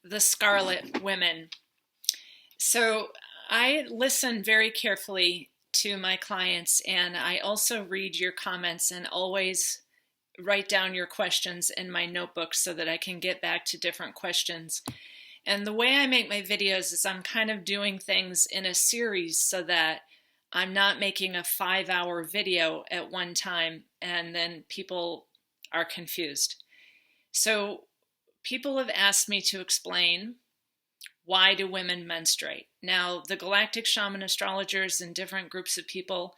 the Scarlett Women. So I listen very carefully to my clients, and I also read your comments and always write down your questions in my notebook so that I can get back to different questions. And the way I make my videos is I'm kind of doing things in a series so that I'm not making a 5-hour video at one time and then people are confused. So people have asked me to explain, why do women menstruate? Now, the galactic shaman astrologers and different groups of people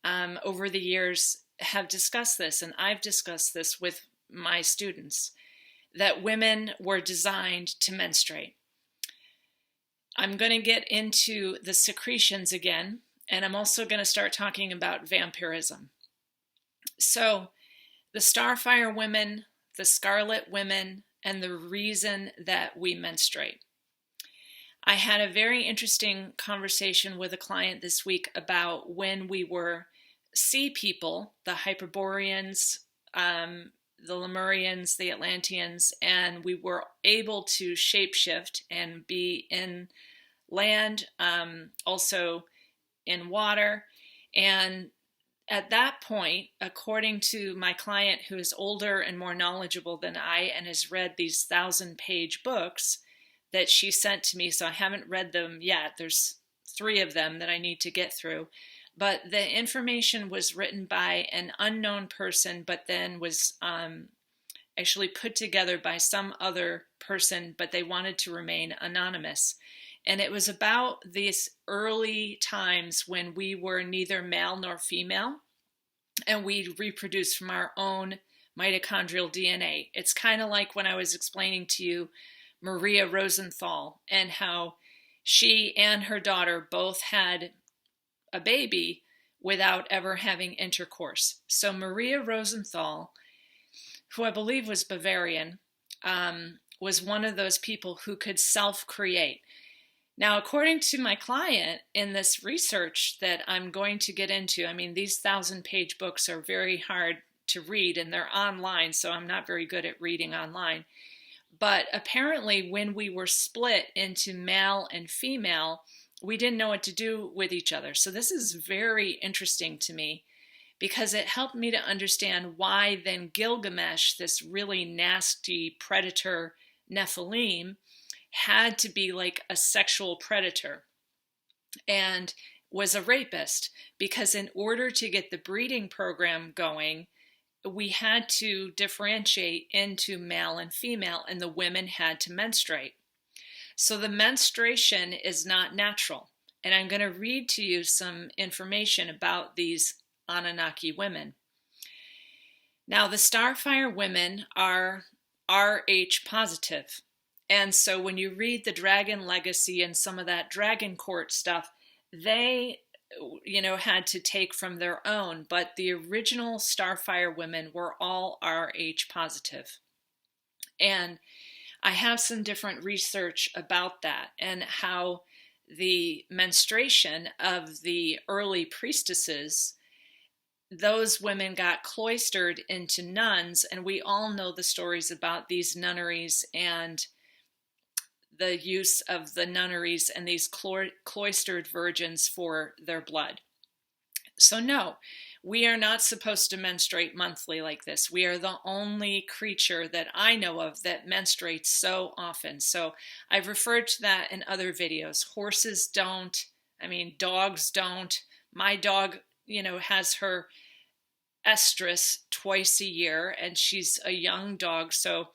over the years have discussed this, and I've discussed this with my students, that women were designed to menstruate. I'm going to get into the secretions again, and I'm also going to start talking about vampirism. So, the Starfire women, the Scarlet women, and the reason that we menstruate. I had a very interesting conversation with a client this week about when we were sea people, the Hyperboreans, the Lemurians, the Atlanteans, and we were able to shapeshift and be in land, also in water. And at that point, according to my client, who is older and more knowledgeable than I and has read these 1,000-page books that she sent to me, so I haven't read them yet. There's 3 of them that I need to get through. But the information was written by an unknown person, but then was actually put together by some other person, but they wanted to remain anonymous. And it was about these early times when we were neither male nor female, and we reproduced from our own mitochondrial DNA. It's kind of like when I was explaining to you Maria Rosenthal and how she and her daughter both had a baby without ever having intercourse. So Maria Rosenthal, who I believe was Bavarian, was one of those people who could self-create. Now, according to my client in this research that I'm going to get into, I mean, these 1,000-page books are very hard to read and they're online, so I'm not very good at reading online. But apparently when we were split into male and female, we didn't know what to do with each other. So this is very interesting to me because it helped me to understand why then Gilgamesh, this really nasty predator Nephilim, had to be like a sexual predator and was a rapist, because in order to get the breeding program going, we had to differentiate into male and female, and the women had to menstruate. So the menstruation is not natural. And I'm going to read to you some information about these Anunnaki women. Now, the Starfire women are Rh positive. And so when you read the Dragon Legacy and some of that Dragon Court stuff, they had to take from their own, but the original Starfire women were all Rh positive. And I have some different research about that and how the menstruation of the early priestesses, those women got cloistered into nuns, and we all know the stories about these nunneries and the use of the nunneries and these cloistered virgins for their blood. So no, we are not supposed to menstruate monthly like this. We are the only creature that I know of that menstruates so often. So I've referred to that in other videos. Horses don't. I mean, dogs don't. My dog, has her estrus twice a year, and she's a young dog. So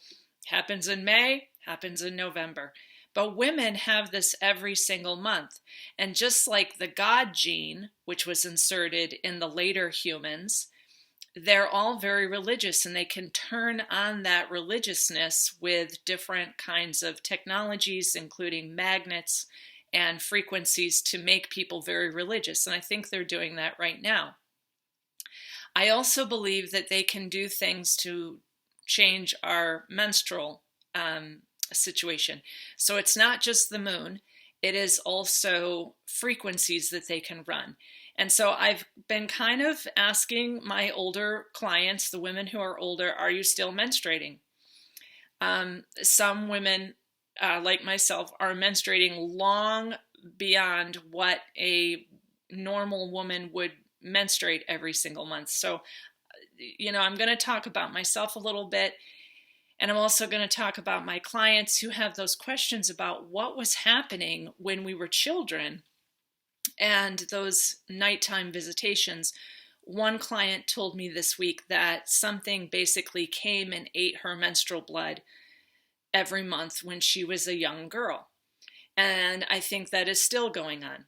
happens in May, happens in November. But women have this every single month. And just like the God gene, which was inserted in the later humans, they're all very religious, and they can turn on that religiousness with different kinds of technologies, including magnets and frequencies, to make people very religious. And I think they're doing that right now. I also believe that they can do things to change our menstrual situation. So it's not just the moon, it is also frequencies that they can run. And so I've been kind of asking my older clients, the women who are older, are you still menstruating? Some women like myself, are menstruating long beyond what a normal woman would menstruate every single month. So, I'm going to talk about myself a little bit. And I'm also going to talk about my clients who have those questions about what was happening when we were children and those nighttime visitations. One client told me this week that something basically came and ate her menstrual blood every month when she was a young girl. And I think that is still going on.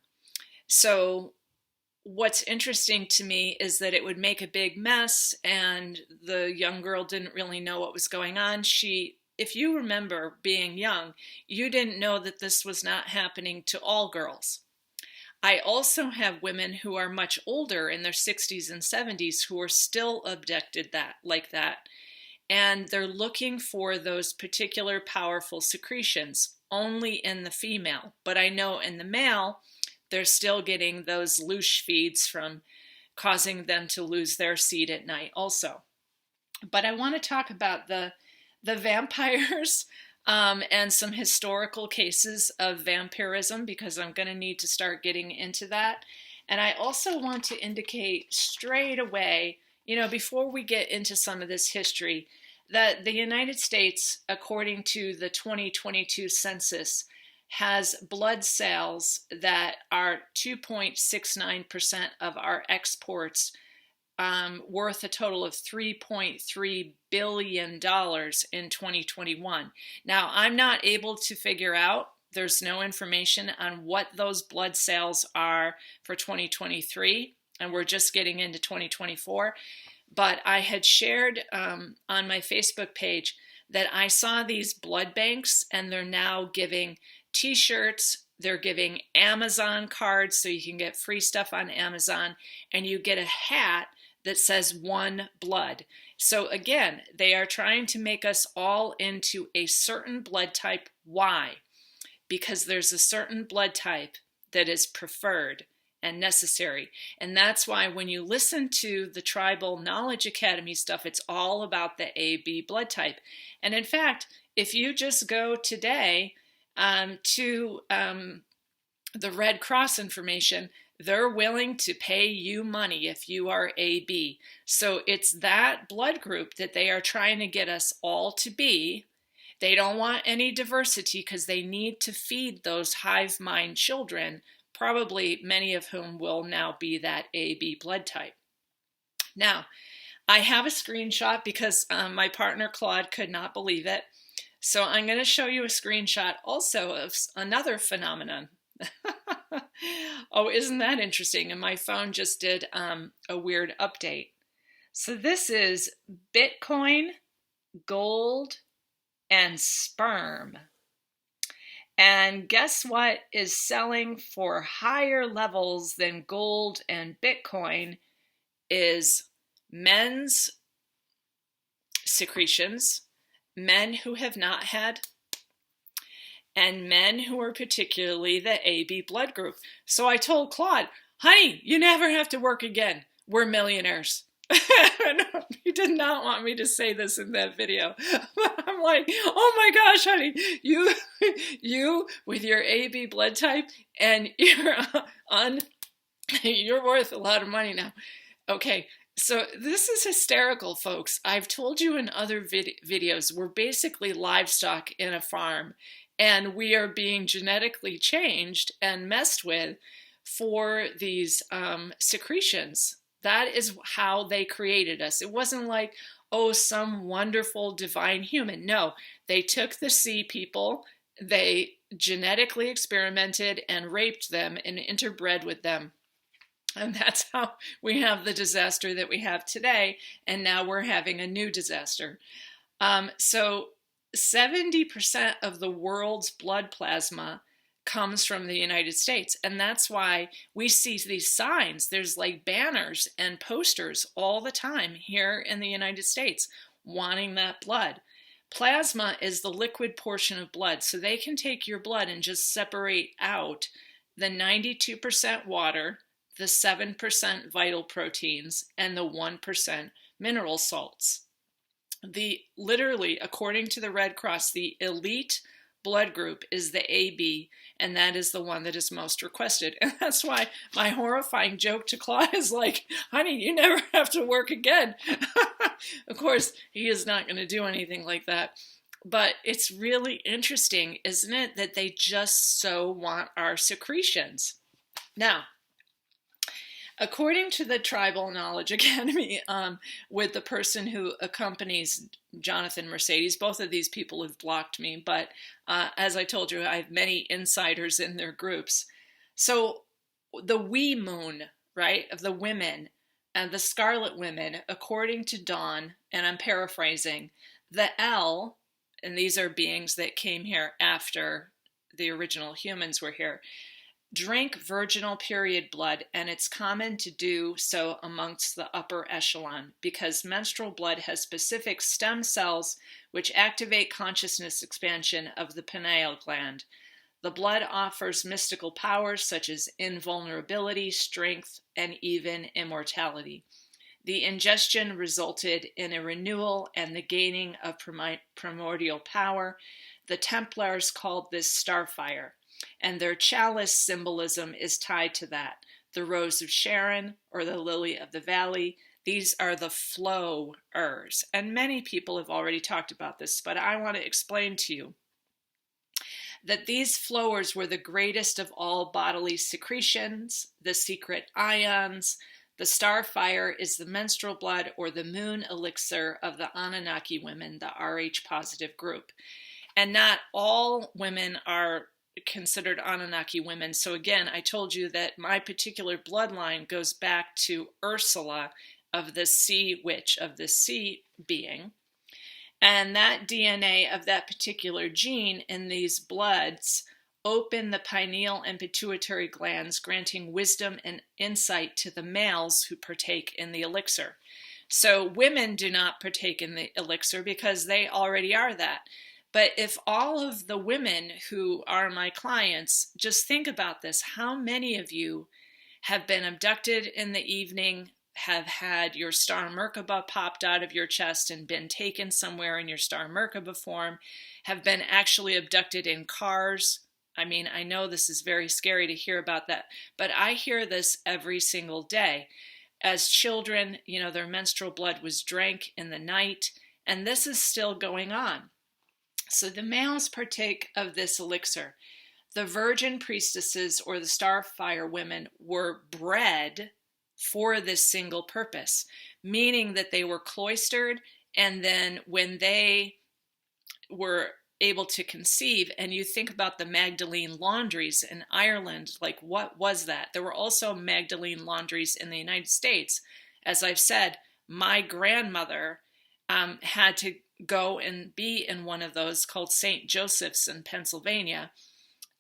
So what's interesting to me is that it would make a big mess, and the young girl didn't really know what was going on. If you remember being young, you didn't know that this was not happening to all girls. I also have women who are much older, in their 60s and 70s, who are still abducted like that. And they're looking for those particular powerful secretions only in the female. But I know in the male, they're still getting those loose feeds from causing them to lose their seed at night also. But I want to talk about the vampires and some historical cases of vampirism, because I'm going to need to start getting into that. And I also want to indicate straight away, before we get into some of this history, that the United States, according to the 2022 census, has blood sales that are 2.69% of our exports, worth a total of $3.3 billion in 2021. Now, I'm not able to figure out, there's no information on what those blood sales are for 2023, and we're just getting into 2024. But I had shared on my Facebook page that I saw these blood banks, and they're now giving t-shirts, they're giving Amazon cards so you can get free stuff on Amazon, and you get a hat that says One Blood. So again, they are trying to make us all into a certain blood type. Why? Because there's a certain blood type that is preferred and necessary. And that's why when you listen to the Tribal Knowledge Academy stuff, it's all about the AB blood type. And in fact, if you just go today to the Red Cross information, they're willing to pay you money if you are AB. So it's that blood group that they are trying to get us all to be. They don't want any diversity because they need to feed those hive mind children, probably many of whom will now be that AB blood type. Now, I have a screenshot because my partner Claude could not believe it. So I'm going to show you a screenshot also of another phenomenon. Oh, isn't that interesting? And my phone just did a weird update. So this is Bitcoin, gold, and sperm. And guess what is selling for higher levels than gold and Bitcoin is men's secretions, men who have not had, and men who are particularly the AB blood group. So I told Claude, honey, you never have to work again. We're millionaires. He did not want me to say this in that video. I'm like, oh my gosh, honey, you with your AB blood type, and you're worth a lot of money now. Okay, so this is hysterical, folks. I've told you in other videos, we're basically livestock in a farm, and we are being genetically changed and messed with for these secretions. That is how they created us. It wasn't like, oh, some wonderful divine human. No, they took the sea people, they genetically experimented and raped them and interbred with them. And that's how we have the disaster that we have today. And now we're having a new disaster. So 70% of the world's blood plasma comes from the United States. And that's why we see these signs. There's like banners and posters all the time here in the United States wanting that blood. Plasma is the liquid portion of blood. So they can take your blood and just separate out the 92% water, the 7% vital proteins, and the 1% mineral salts. Literally, according to the Red Cross, the elite blood group is the AB, and that is the one that is most requested. And that's why my horrifying joke to Claude is like, honey, you never have to work again. Of course, he is not going to do anything like that. But it's really interesting, isn't it, that they just so want our secretions. Now, according to the Tribal Knowledge Academy, with the person who accompanies Jonathan Mercedes, both of these people have blocked me, but as I told you, I have many insiders in their groups. So the wee moon, right, of the women and the Scarlett Women, according to Dawn, and I'm paraphrasing, the L, and these are beings that came here after the original humans were here, drink virginal period blood, and it's common to do so amongst the upper echelon because menstrual blood has specific stem cells which activate consciousness expansion of the pineal gland. The blood offers mystical powers such as invulnerability, strength, and even immortality. The ingestion resulted in a renewal and the gaining of primordial power. The Templars called this starfire, and their chalice symbolism is tied to that. The Rose of Sharon or the Lily of the Valley, these are the flowers. And many people have already talked about this, but I want to explain to you that these flowers were the greatest of all bodily secretions, the secret ions. The starfire is the menstrual blood or the moon elixir of the Anunnaki women, the Rh positive group. And not all women are considered Anunnaki women. So again, I told you that my particular bloodline goes back to Ursula of the sea witch, of the sea being. And that DNA of that particular gene in these bloods open the pineal and pituitary glands, granting wisdom and insight to the males who partake in the elixir. So women do not partake in the elixir because they already are that. But if all of the women who are my clients, just think about this, how many of you have been abducted in the evening, have had your star Merkaba popped out of your chest and been taken somewhere in your star Merkaba form, have been actually abducted in cars? I mean, I know this is very scary to hear about that, but I hear this every single day. As children, you know, their menstrual blood was drank in the night, and this is still going on. So the males partake of this elixir. The virgin priestesses or the starfire women were bred for this single purpose, meaning that they were cloistered, and then when they were able to conceive, and you think about the Magdalene laundries in Ireland, like what was that? There were also Magdalene laundries in the United States. As I've said, my grandmother had to go and be in one of those called St. Joseph's in Pennsylvania.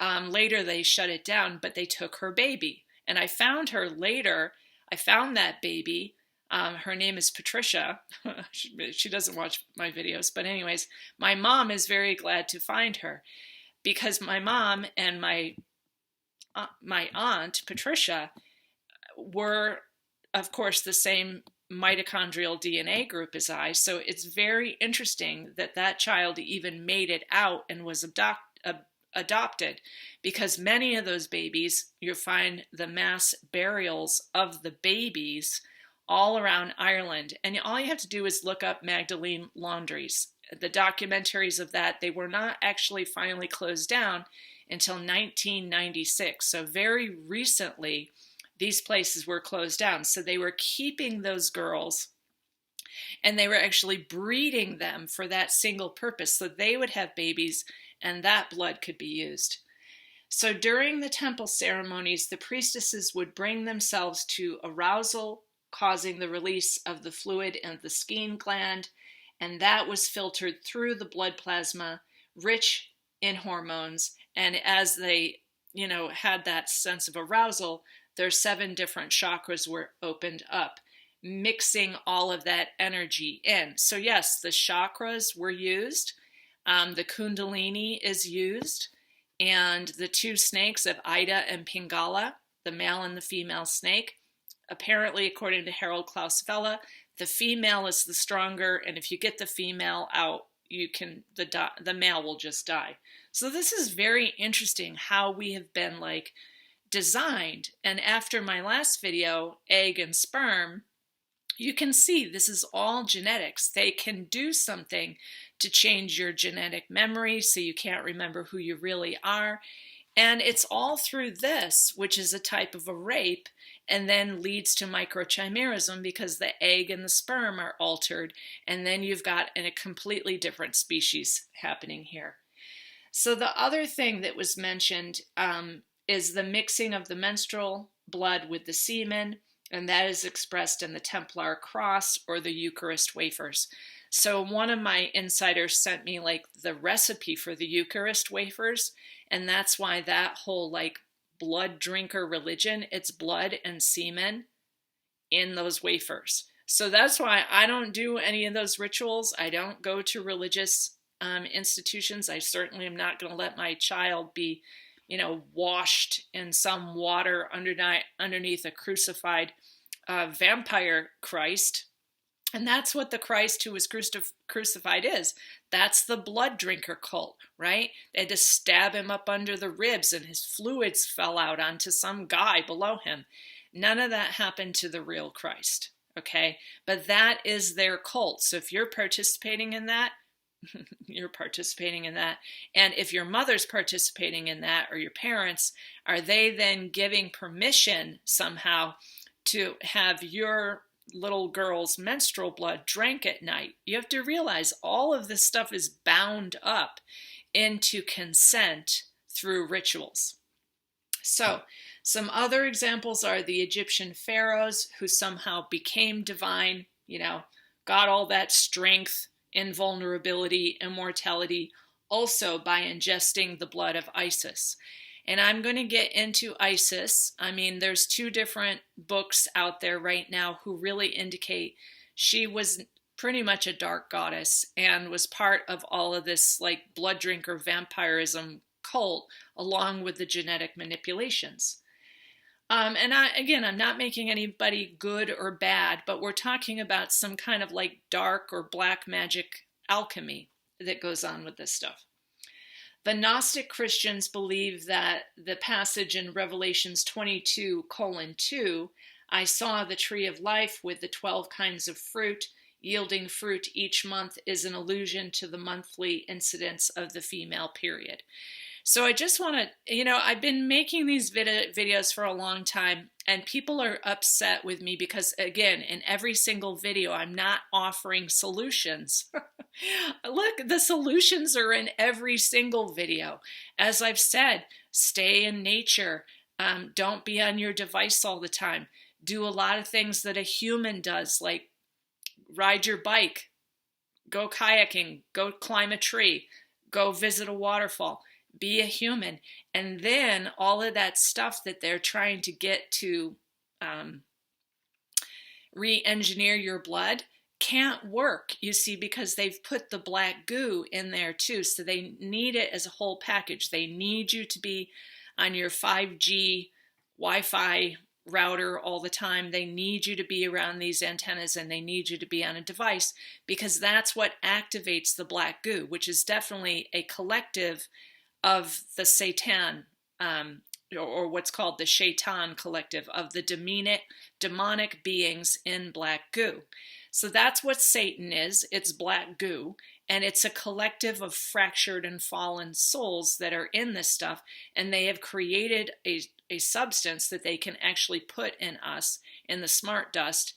Later they shut it down, but they took her baby. And I found her later. I found that baby. Her name is Patricia. She doesn't watch my videos, but anyways, my mom is very glad to find her because my mom and my aunt, Patricia, were, of course, the same mitochondrial DNA group as I. So it's very interesting that that child even made it out and was adopted, because many of those babies, you find the mass burials of the babies all around Ireland. And all you have to do is look up Magdalene laundries. The documentaries of that, they were not actually finally closed down until 1996. So very recently, these places were closed down. So they were keeping those girls and they were actually breeding them for that single purpose. So they would have babies and that blood could be used. So during the temple ceremonies, the priestesses would bring themselves to arousal, causing the release of the fluid in the skein gland, and that was filtered through the blood plasma, rich in hormones. And as they, had that sense of arousal, their 7 different chakras were opened up, mixing all of that energy in. So yes, the chakras were used, the Kundalini is used, and the 2 snakes of Ida and Pingala, the male and the female snake. Apparently, according to Harold Klaus Vella, the female is the stronger, and if you get the female out, the male will just die. So this is very interesting how we have been like designed. And after my last video, egg and sperm, you can see this is all genetics. They can do something to change your genetic memory so you can't remember who you really are. And it's all through this, which is a type of a rape, and then leads to microchimerism because the egg and the sperm are altered, and then you've got a completely different species happening here. So the other thing that was mentioned is the mixing of the menstrual blood with the semen, and that is expressed in the Templar cross or the Eucharist wafers. So one of my insiders sent me like the recipe for the Eucharist wafers, and that's why that whole like blood drinker religion, it's blood and semen in those wafers. So that's why I don't do any of those rituals. I don't go to religious institutions. I certainly am not going to let my child be, washed in some water underneath a crucified vampire Christ. And that's what the Christ who was crucified is. That's the blood drinker cult, right? They had to stab him up under the ribs and his fluids fell out onto some guy below him. None of that happened to the real Christ, okay? But that is their cult. So if you're participating in that, you're participating in that. And if your mother's participating in that or your parents, are they then giving permission somehow to have your little girl's menstrual blood drank at night? You have to realize all of this stuff is bound up into consent through rituals. So some other examples are the Egyptian pharaohs who somehow became divine, got all that strength, invulnerability, immortality, also by ingesting the blood of Isis. And I'm going to get into Isis. I mean, there's 2 different books out there right now who really indicate she was pretty much a dark goddess and was part of all of this like blood drinker vampirism cult along with the genetic manipulations. And I'm not making anybody good or bad, but we're talking about some kind of like dark or black magic alchemy that goes on with this stuff. The Gnostic Christians believe that the passage in Revelations 22:2, I saw the tree of life with the 12 kinds of fruit, yielding fruit each month, is an allusion to the monthly incidence of the female period. So I just want to, I've been making these videos for a long time, and people are upset with me because, again, in every single video, I'm not offering solutions. Look, the solutions are in every single video. As I've said, stay in nature. Don't be on your device all the time. Do a lot of things that a human does, like ride your bike, go kayaking, go climb a tree, go visit a waterfall. Be a human. And then all of that stuff that they're trying to get to re-engineer your blood can't work, you see, because they've put the black goo in there too. So they need it as a whole package. They need you to be on your 5G Wi-Fi router all the time. They need you to be around these antennas, and they need you to be on a device, because that's what activates the black goo, which is definitely a collective of the Satan, or what's called the Shaitan collective of the demonic beings in black goo. So that's what Satan is. It's black goo, and it's a collective of fractured and fallen souls that are in this stuff, and they have created a substance that they can actually put in us, in the smart dust,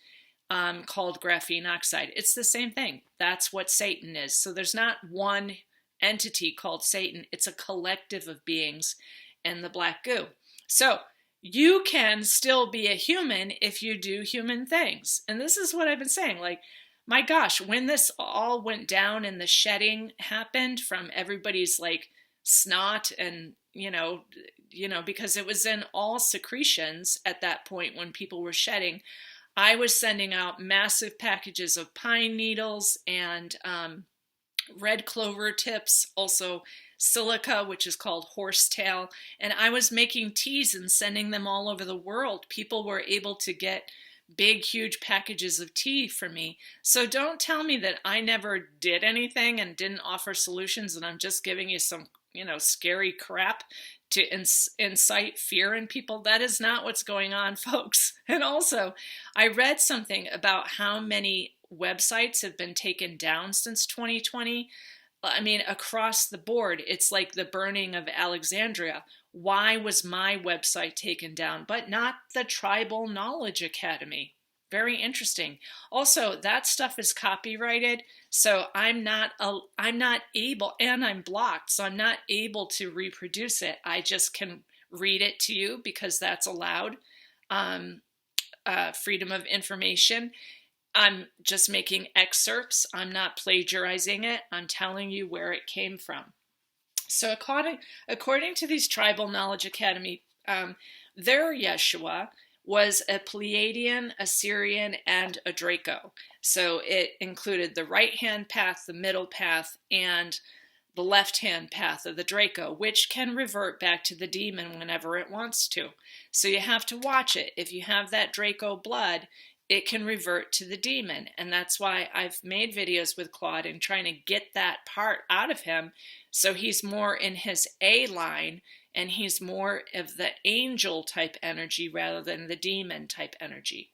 called graphene oxide. It's the same thing. That's what Satan is. So there's not one entity called Satan. It's a collective of beings and the black goo. So you can still be a human if you do human things. And this is what I've been saying. Like, my gosh, when this all went down and the shedding happened from everybody's like snot and, because it was in all secretions at that point when people were shedding, I was sending out massive packages of pine needles and red clover tips, also silica, which is called horsetail, and I was making teas and sending them all over the world. People were able to get big, huge packages of tea for me. So don't tell me that I never did anything and didn't offer solutions and I'm just giving you some, scary crap to incite fear in people. That is not what's going on, folks. And also, I read something about how many websites have been taken down since 2020. I mean, across the board, it's like the burning of Alexandria. Why was my website taken down, but not the Tribal Knowledge Academy? Very interesting. Also, that stuff is copyrighted, so I'm not able, and I'm blocked, so I'm not able to reproduce it. I just can read it to you because that's allowed. Freedom of information. I'm just making excerpts. I'm not plagiarizing it. I'm telling you where it came from. So according to these Tribal Knowledge Academy, their Yeshua was a Pleiadian, a Syrian, and a Draco. So it included the right-hand path, the middle path, and the left-hand path of the Draco, which can revert back to the demon whenever it wants to. So you have to watch it. If you have that Draco blood, it can revert to the demon. And that's why I've made videos with Claude and trying to get that part out of him so he's more in his A line and he's more of the angel type energy rather than the demon type energy.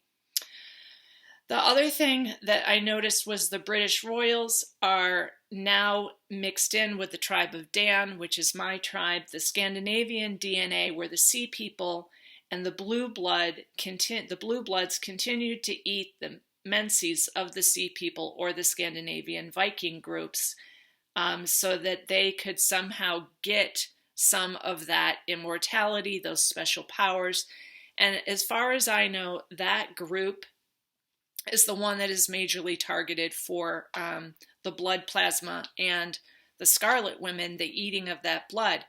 The other thing that I noticed was the British Royals are now mixed in with the tribe of Dan, which is my tribe. The Scandinavian DNA were the Sea People, and the Blue Bloods continued to eat the menses of the Sea People or the Scandinavian Viking groups, so that they could somehow get some of that immortality, those special powers. And as far as I know, that group is the one that is majorly targeted for the blood plasma and the Scarlett Women, the eating of that blood.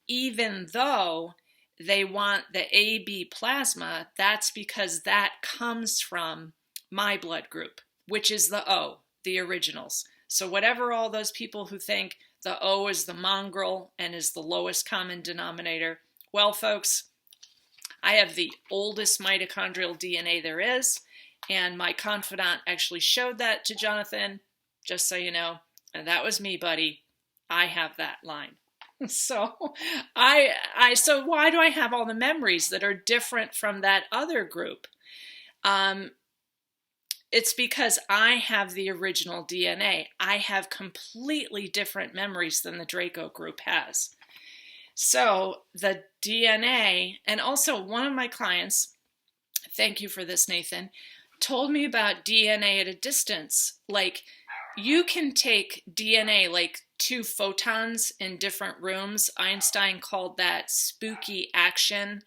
Even though they want the AB plasma, that's because that comes from my blood group, which is the O, the originals. So whatever all those people who think the O is the mongrel and is the lowest common denominator, well, folks, I have the oldest mitochondrial DNA there is, and my confidant actually showed that to Jonathan, just so you know, and that was me, buddy. I have that line. So so why do I have all the memories that are different from that other group? It's because I have the original DNA. I have completely different memories than the Draco group has. So the DNA, and also one of my clients, thank you for this, Nathan, told me about DNA at a distance. Like, you can take DNA, like 2 photons in different rooms. Einstein called that spooky action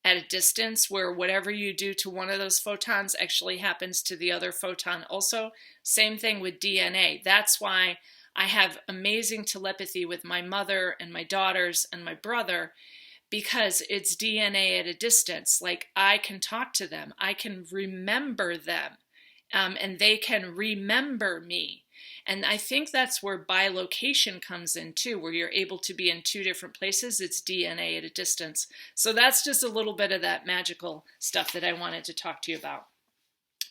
at a distance, where whatever you do to one of those photons actually happens to the other photon also. Same thing with DNA. That's why I have amazing telepathy with my mother and my daughters and my brother, because it's DNA at a distance. Like, I can talk to them, I can remember them, and they can remember me. And I think that's where bilocation comes in too, where you're able to be in 2 different places. It's DNA at a distance. So that's just a little bit of that magical stuff that I wanted to talk to you about.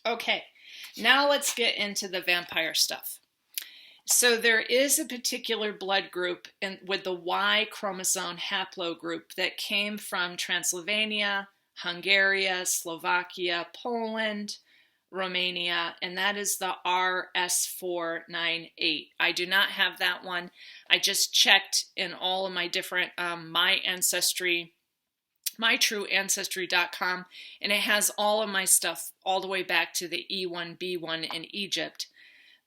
Okay, now let's get into the vampire stuff. So there is a particular blood group with the Y chromosome haplogroup that came from Transylvania, Hungary, Slovakia, Poland, Romania, and that is the RS498. I do not have that one. I just checked in all of my different mytrueancestry.com, and it has all of my stuff all the way back to the E1B1 in Egypt.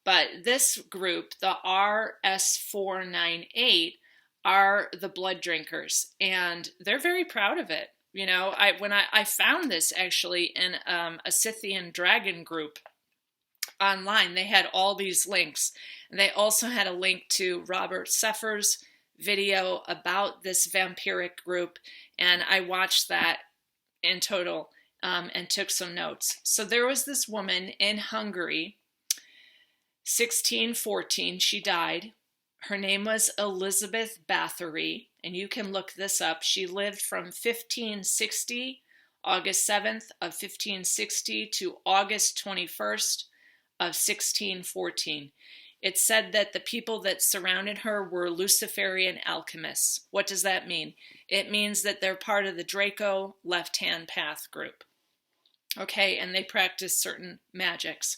But this group, the RS498, are the blood drinkers, and they're very proud of it. You know, I found this actually in a Scythian dragon group online. They had all these links. And they also had a link to Robert Seffer's video about this vampiric group, and I watched that in total and took some notes. So there was this woman in Hungary, 1614, she died. Her name was Elizabeth Bathory, and you can look this up. She lived from 1560 August 7th of 1560 to August 21st of 1614. It said that the people that surrounded her were Luciferian alchemists. What does that mean? It means that they're part of the Draco left-hand path group. Okay, and they practice certain magics.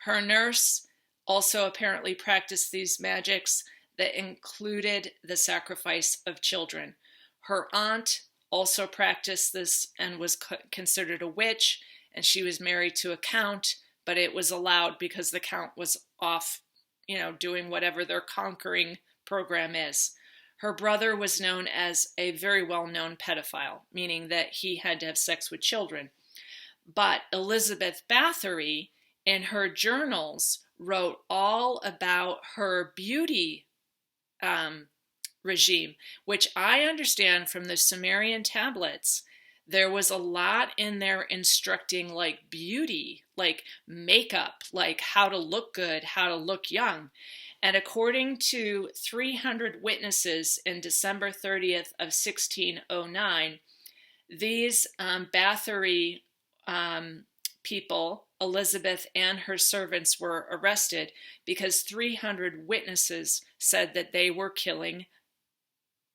Her nurse also apparently practiced these magics that included the sacrifice of children. Her aunt also practiced this and was considered a witch, and she was married to a count, but it was allowed because the count was off, doing whatever their conquering program is. Her brother was known as a very well-known pedophile, meaning that he had to have sex with children. But Elizabeth Bathory, in her journals, wrote all about her beauty regime, which I understand from the Sumerian tablets. There was a lot in there instructing like beauty, like makeup, like how to look good, how to look young. And according to 300 witnesses in December 30th of 1609, these Bathory people, Elizabeth and her servants, were arrested because 300 witnesses said that they were killing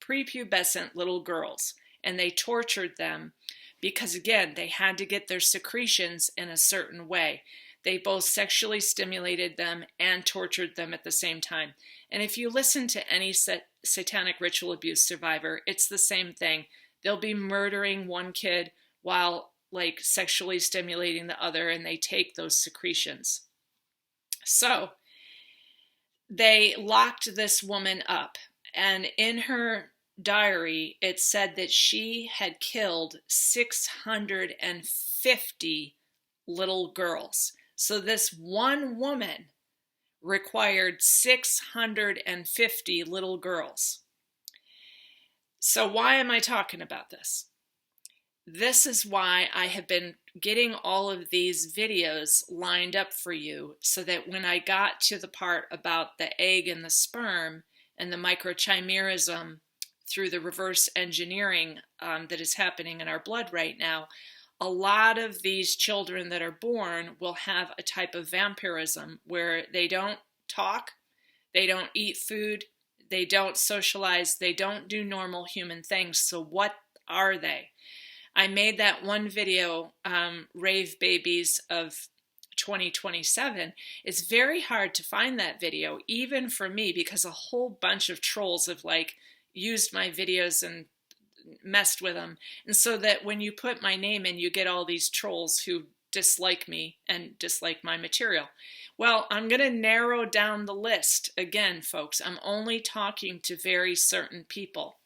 prepubescent little girls, and they tortured them because, again, they had to get their secretions in a certain way. They both sexually stimulated them and tortured them at the same time. And if you listen to any satanic ritual abuse survivor, it's the same thing. They'll be murdering one kid while like sexually stimulating the other, and they take those secretions. So they locked this woman up, and in her diary it said that she had killed 650 little girls. So this one woman required 650 little girls. So why am I talking about this? This is why I have been getting all of these videos lined up for you, so that when I got to the part about the egg and the sperm and the microchimerism through the reverse engineering that is happening in our blood right now, a lot of these children that are born will have a type of vampirism where they don't talk, they don't eat food, they don't socialize, they don't do normal human things. So what are they? I made that one video, Rave Babies of 2027. It's very hard to find that video, even for me, because a whole bunch of trolls have used my videos and messed with them. And so that when you put my name in, you get all these trolls who dislike me and dislike my material. Well, I'm going to narrow down the list again, folks. I'm only talking to very certain people.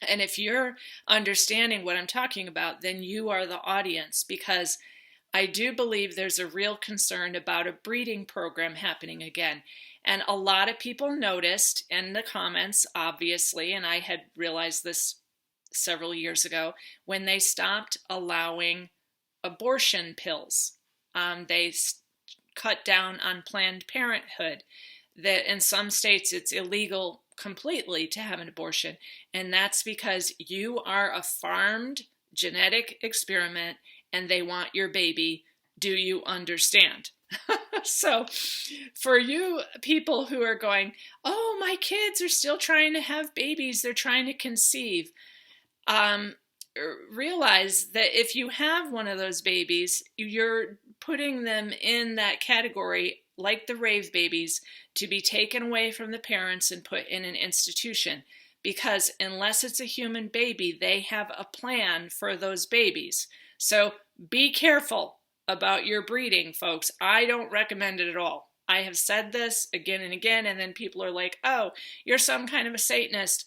And if you're understanding what I'm talking about, then you are the audience, because I do believe there's a real concern about a breeding program happening again. And a lot of people noticed in the comments, obviously, and I had realized this several years ago, when they stopped allowing abortion pills. They cut down on Planned Parenthood. That in some states it's illegal completely to have an abortion, and that's because you are a farmed genetic experiment and they want your baby. Do you understand? So for you people who are going, oh, my kids are still trying to have babies, they're trying to conceive, realize that if you have one of those babies, you're putting them in that category, like the rave babies, to be taken away from the parents and put in an institution. Because unless it's a human baby, they have a plan for those babies. So be careful about your breeding, folks. I don't recommend it at all. I have said this again and again, and then people are like, oh, you're some kind of a Satanist.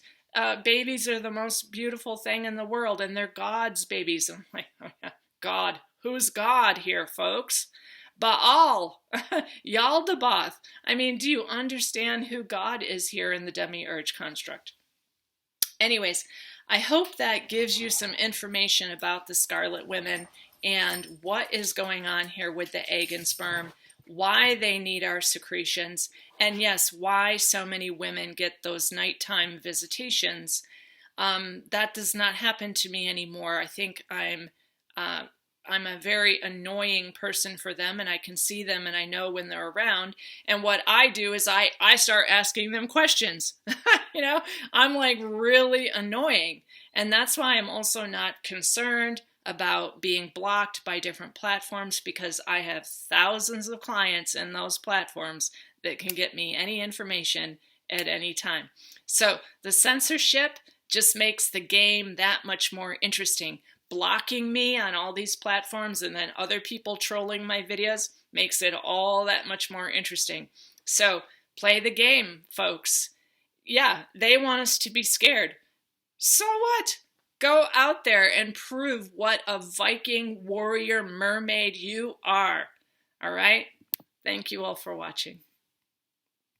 Babies are the most beautiful thing in the world, and they're God's babies. I'm like, oh, yeah. God. Who's God here, folks? Baal, Yaldabaoth. I mean, do you understand who God is here in the demiurge construct? Anyways, I hope that gives you some information about the Scarlett Women and what is going on here with the egg and sperm, why they need our secretions, and yes, why so many women get those nighttime visitations. That does not happen to me anymore. I think I'm I'm a very annoying person for them, and I can see them and I know when they're around. And what I do is I start asking them questions. I'm like really annoying. And that's why I'm also not concerned about being blocked by different platforms, because I have thousands of clients in those platforms that can get me any information at any time. So the censorship just makes the game that much more interesting. Blocking me on all these platforms and then other people trolling my videos makes it all that much more interesting. So play the game, folks. Yeah, they want us to be scared. So what? Go out there and prove what a Viking warrior mermaid you are. All right? Thank you all for watching.